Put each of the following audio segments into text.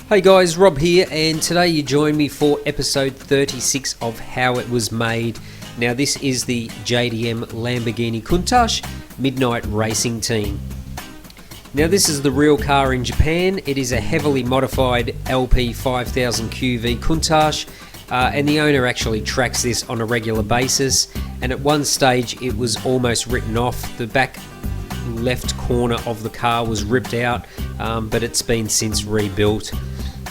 Hey guys, Rob here, and today you join me for episode 36 of How It Was Made. Now this is the JDM Lamborghini Countach Midnight Racing Team. Now this is the real car in Japan. It is a heavily modified LP 5000 QV Countach, and the owner actually tracks this on a regular basis, and at one stage it was almost written off. The back left corner of the car was ripped out, but it's been since rebuilt.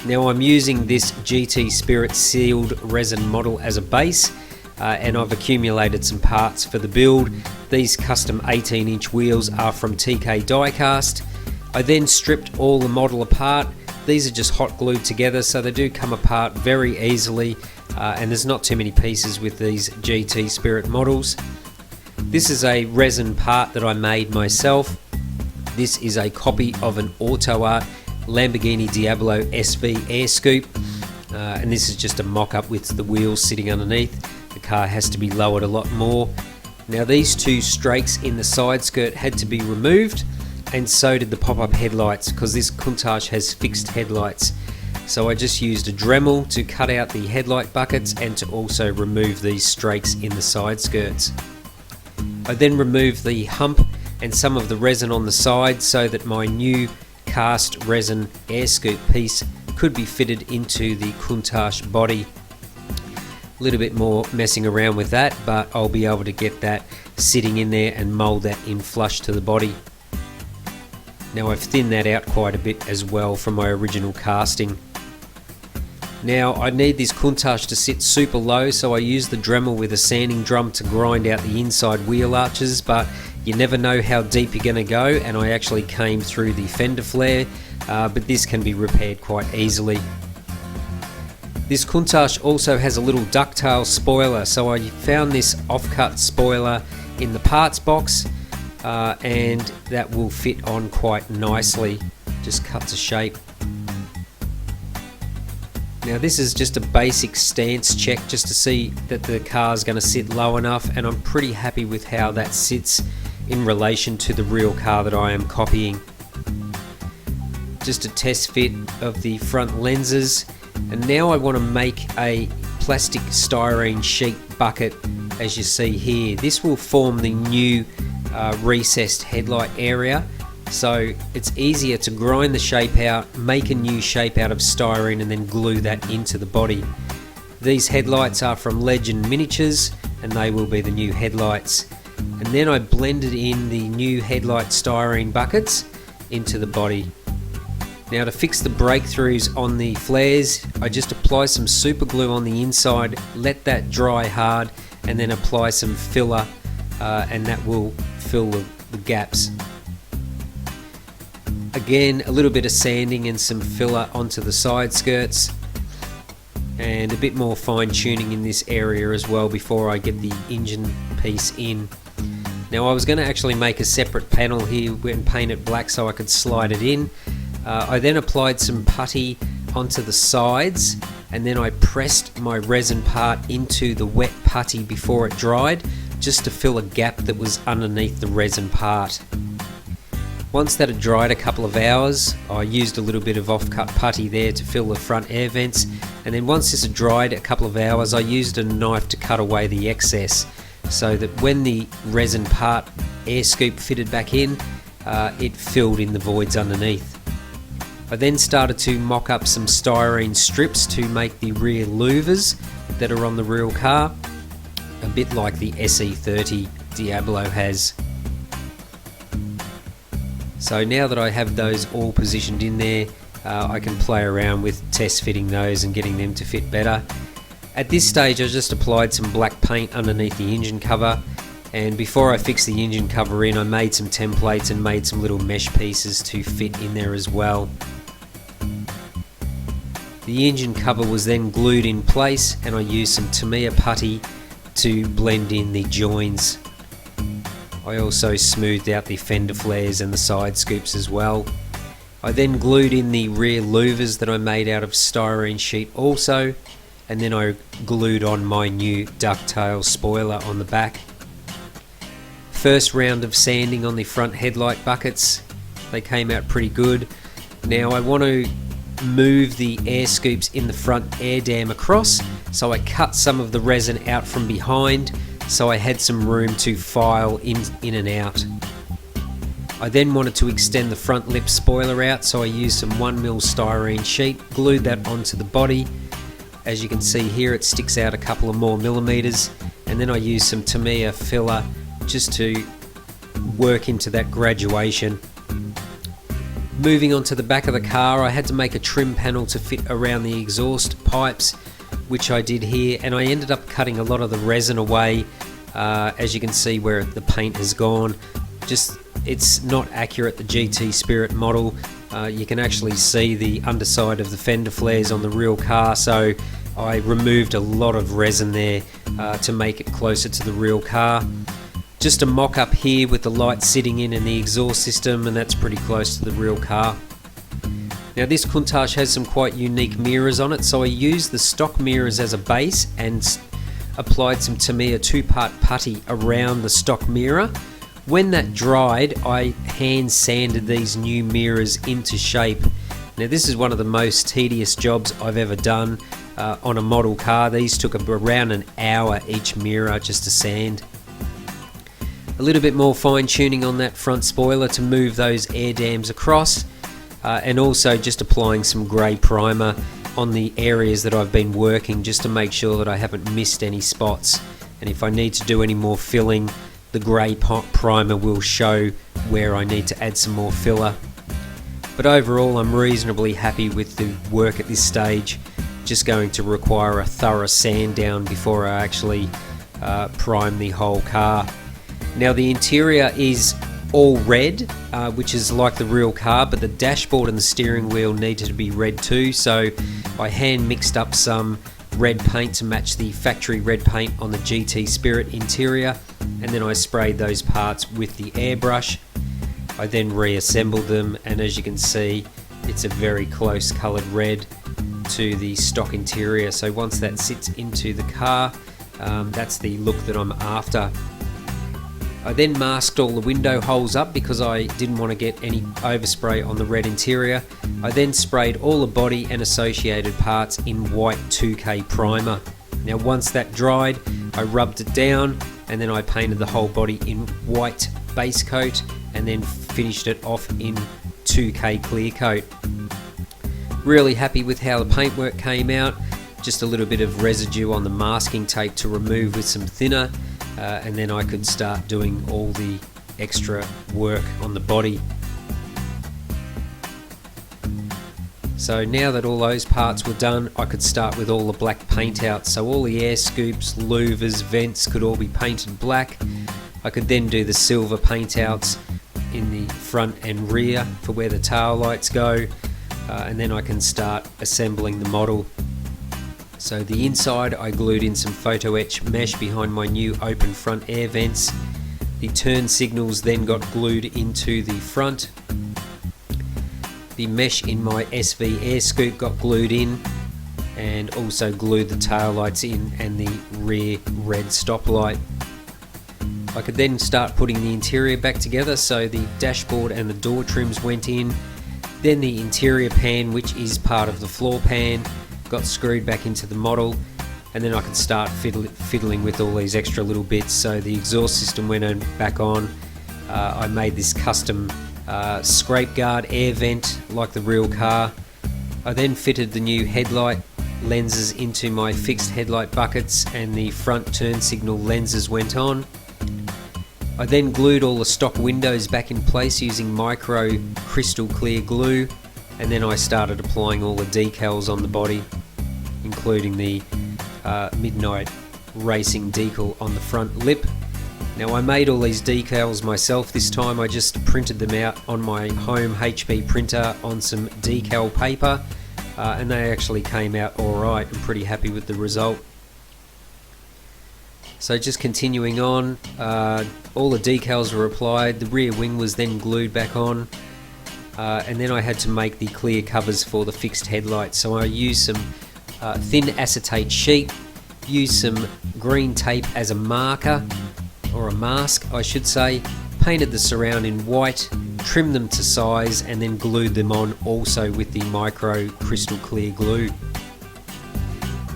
Now I'm using this GT Spirit sealed resin model as a base, and I've accumulated some parts for the build. These custom 18-inch wheels are from TK Diecast. I then stripped all the model apart. These are just hot glued together, so they do come apart very easily, and there's not too many pieces with these GT Spirit models. This is a resin part that I made myself. This is a copy of an Auto Art Lamborghini Diablo SV air scoop, and this is just a mock-up with the wheels sitting underneath. The car has to be lowered a lot more. Now these two strakes in the side skirt had to be removed, and so did the pop-up headlights, because this Countach has fixed headlights. So I just used a Dremel to cut out the headlight buckets and to also remove these strakes in the side skirts. I then removed the hump and some of the resin on the side so that my new cast resin air scoop piece could be fitted into the Countach body. A little bit more messing around with that, but I'll be able to get that sitting in there and mould that in flush to the body. Now I've thinned that out quite a bit as well from my original casting. Now I need this Countach to sit super low, so I use the Dremel with a sanding drum to grind out the inside wheel arches, but you never know how deep you're going to go, and I actually came through the fender flare, but this can be repaired quite easily. This Countach also has a little ducktail spoiler, so I found this offcut spoiler in the parts box, and that will fit on quite nicely. Just cut to shape. Now this is just a basic stance check just to see that the car's going to sit low enough, and I'm pretty happy with how that sits in relation to the real car that I am copying. Just a test fit of the front lenses, and now I want to make a plastic styrene sheet bucket, as you see here. This will form the new recessed headlight area, so it's easier to grind the shape out, make a new shape out of styrene, and then glue that into the body. These headlights are from Legend Miniatures, and they will be the new headlights. And then I blended in the new headlight styrene buckets into the body. Now to fix the breakthroughs on the flares, I just apply some super glue on the inside, let that dry hard, and then apply some filler, and that will fill the gaps. Again, a little bit of sanding and some filler onto the side skirts, and a bit more fine tuning in this area as well before I get the engine piece in. Now I was going to actually make a separate panel here and paint it black so I could slide it in. I then applied some putty onto the sides, and then I pressed my resin part into the wet putty before it dried, just to fill a gap that was underneath the resin part. Once that had dried a couple of hours, I used a little bit of off-cut putty there to fill the front air vents, and then once this had dried a couple of hours, I used a knife to cut away the excess, so that when the resin part air scoop fitted back in, it filled in the voids underneath. I then started to mock up some styrene strips to make the rear louvers that are on the real car, a bit like the SE30 Diablo has. So now that I have those all positioned in there, I can play around with test fitting those and getting them to fit better. At this stage I just applied some black paint underneath the engine cover, and before I fixed the engine cover in, I made some templates and made some little mesh pieces to fit in there as well. The engine cover was then glued in place, and I used some Tamiya putty to blend in the joins. I also smoothed out the fender flares and the side scoops as well. I then glued in the rear louvers that I made out of styrene sheet also, and then I glued on my new ducktail spoiler on the back. First round of sanding on the front headlight buckets, they came out pretty good. Now I want to move the air scoops in the front air dam across, so I cut some of the resin out from behind so I had some room to file in and out. I then wanted to extend the front lip spoiler out, so I used some 1mm styrene sheet, glued that onto the body. As you can see here, it sticks out a couple of more millimeters, and then I used some Tamiya filler just to work into that graduation. Moving on to the back of the car, I had to make a trim panel to fit around the exhaust pipes, which I did here, and I ended up cutting a lot of the resin away, as you can see where the paint has gone. It's not accurate, the GT Spirit model. You can actually see the underside of the fender flares on the real car, so I removed a lot of resin there to make it closer to the real car. Just a mock-up here with the light sitting in and the exhaust system, and that's pretty close to the real car. Now this Countach has some quite unique mirrors on it, so I used the stock mirrors as a base and applied some Tamiya 2-part putty around the stock mirror. When that dried, I hand sanded these new mirrors into shape. Now this is one of the most tedious jobs I've ever done on a model car. These took around an hour each mirror just to sand. A little bit more fine tuning on that front spoiler to move those air dams across, and also just applying some grey primer on the areas that I've been working, just to make sure that I haven't missed any spots, and if I need to do any more filling, the grey primer will show where I need to add some more filler. But overall, I'm reasonably happy with the work at this stage. Just going to require a thorough sand down before I actually prime the whole car. Now the interior is all red, which is like the real car, but the dashboard and the steering wheel needed to be red too, so I hand mixed up some red paint to match the factory red paint on the GT Spirit interior, and then I sprayed those parts with the airbrush. I then reassembled them, and as you can see, it's a very close coloured red to the stock interior. So once that sits into the car, that's the look that I'm after. I then masked all the window holes up because I didn't want to get any overspray on the red interior. I then sprayed all the body and associated parts in white 2K primer. Now once that dried, I rubbed it down, and then I painted the whole body in white base coat and then finished it off in 2K clear coat. Really happy with how the paintwork came out. Just a little bit of residue on the masking tape to remove with some thinner, and then I could start doing all the extra work on the body. So now that all those parts were done, I could start with all the black paint out. So all the air scoops, louvers, vents could all be painted black. I could then do the silver paint outs in the front and rear for where the tail lights go, and then I can start assembling the model. So the inside, I glued in some photo etch mesh behind my new open front air vents. The turn signals then got glued into the front. The mesh in my SV air scoop got glued in, and also glued the tail lights in and the rear red stoplight. I could then start putting the interior back together, so the dashboard and the door trims went in. Then the interior pan, which is part of the floor pan, got screwed back into the model, and then I could start fiddling with all these extra little bits. So the exhaust system went back on. I made this custom scrape guard air vent like the real car. I then fitted the new headlight lenses into my fixed headlight buckets, and the front turn signal lenses went on. I then glued all the stock windows back in place using micro crystal clear glue, and then I started applying all the decals on the body, including the Midnight Racing decal on the front lip. Now I made all these decals myself this time. I just printed them out on my home HP printer on some decal paper, and they actually came out alright. I'm pretty happy with the result. So just continuing on, all the decals were applied, the rear wing was then glued back on, and then I had to make the clear covers for the fixed headlights. So I used some thin acetate sheet, used some green tape as a marker, or a mask I should say, painted the surround in white, trimmed them to size, and then glued them on also with the micro crystal clear glue.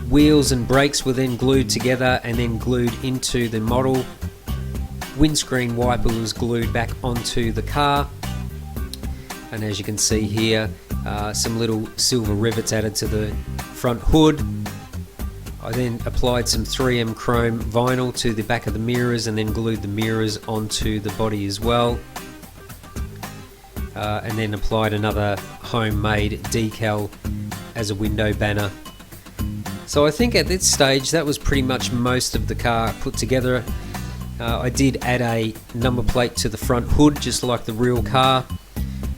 Wheels and brakes were then glued together and then glued into the model. Windscreen wiper was glued back onto the car, and as you can see here, some little silver rivets added to the front hood. I then applied some 3M chrome vinyl to the back of the mirrors and then glued the mirrors onto the body as well, and then applied another homemade decal as a window banner. So I think at this stage that was pretty much most of the car put together. I did add a number plate to the front hood just like the real car.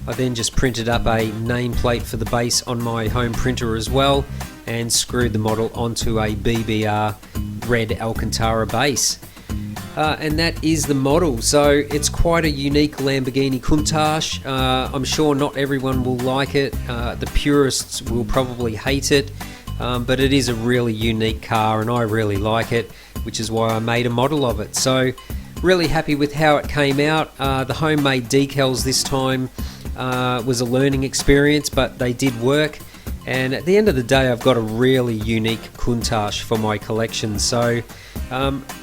I then just printed up a nameplate for the base on my home printer as well, and screwed the model onto a BBR red Alcantara base. And that is the model. So it's quite a unique Lamborghini Countach. I'm sure not everyone will like it. The purists will probably hate it, but it is a really unique car and I really like it, which is why I made a model of it. So really happy with how it came out. The homemade decals this time was a learning experience, but they did work. And at the end of the day, I've got a really unique Countach for my collection. So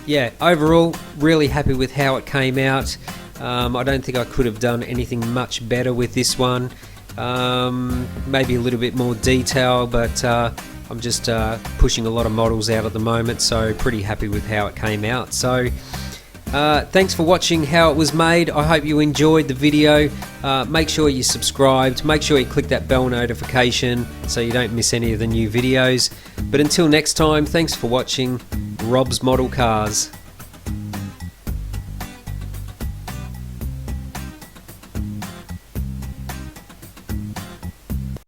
yeah, overall really happy with how it came out. I don't think I could have done anything much better with this one. Maybe a little bit more detail, but I'm just pushing a lot of models out at the moment, so pretty happy with how it came out. So thanks for watching how it was made. I hope you enjoyed the video. Make sure you subscribed, make sure you click that bell notification so you don't miss any of the new videos. But until next time, thanks for watching Rob's Model Cars.